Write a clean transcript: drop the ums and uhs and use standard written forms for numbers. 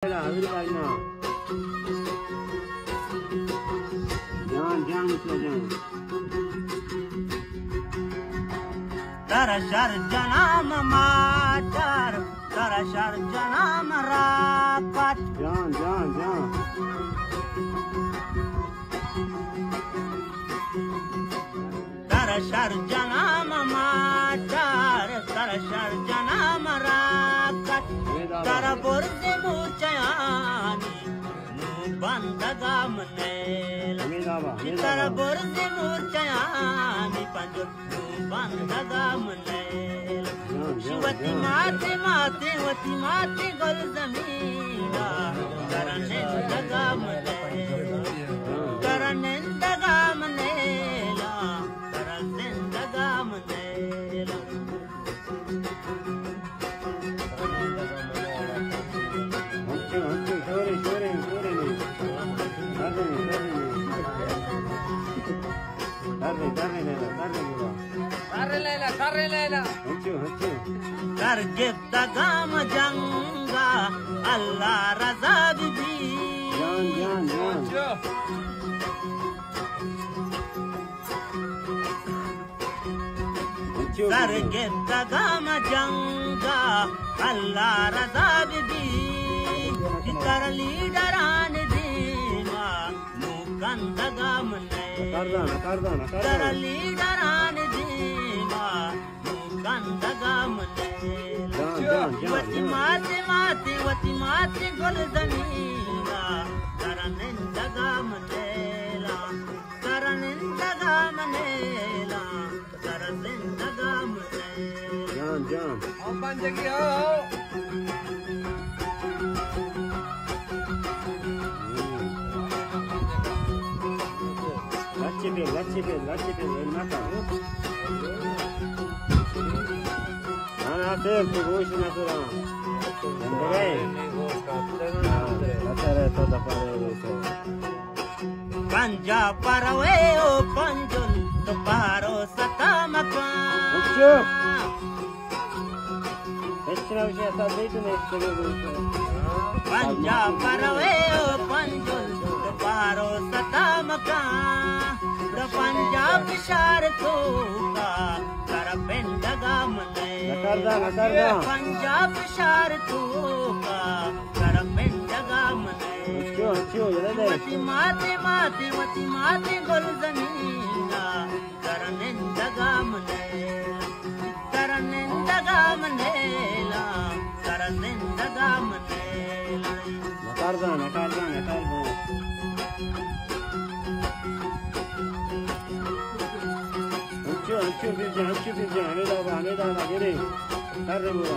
अभी करना जान से जान तारा शर जनाम माचार तारा शर जनाम रापट जान तारा शर जनाम माचार तारा शर जनाम रापट तारा बोर्दे मुचयानी बंदगा मनेला तारा बोर्दे मुचयानी पंजो बंदगा मनेला शिवती माते माते वती माते गोल जमीना तारा नेंदगा मनेला तारा नेंदगा मनेला तारा नेंदगा मनेला Tarre lela. Tarjeta gam janga Allah raza bibi Jalan. Tarjeta gam janga Allah raza bibi Tar leader an dina mukanda gam ne Tar leader an dina mukanda gam ne Wati mate gol zamina taranenda gam nela taranenda gam nela taranenda gam nela Jalan. Om panjagi ho. Let's chip in, mata. Ana tem tu gosto natural. Até toda parede. Panja parawe o panjul to paro satamaka Extra विषय साथ देते हैं Panja parawe o panjul to paro satamaka the Punjab shar to ka tarapenda gamne Nakarda Punjab shar to ka tarapenda gamne Achoo Wati mate gol zamina taranenda gamne taranenda gamne Nakarda Achoo bir can, hadi. Tarre bula,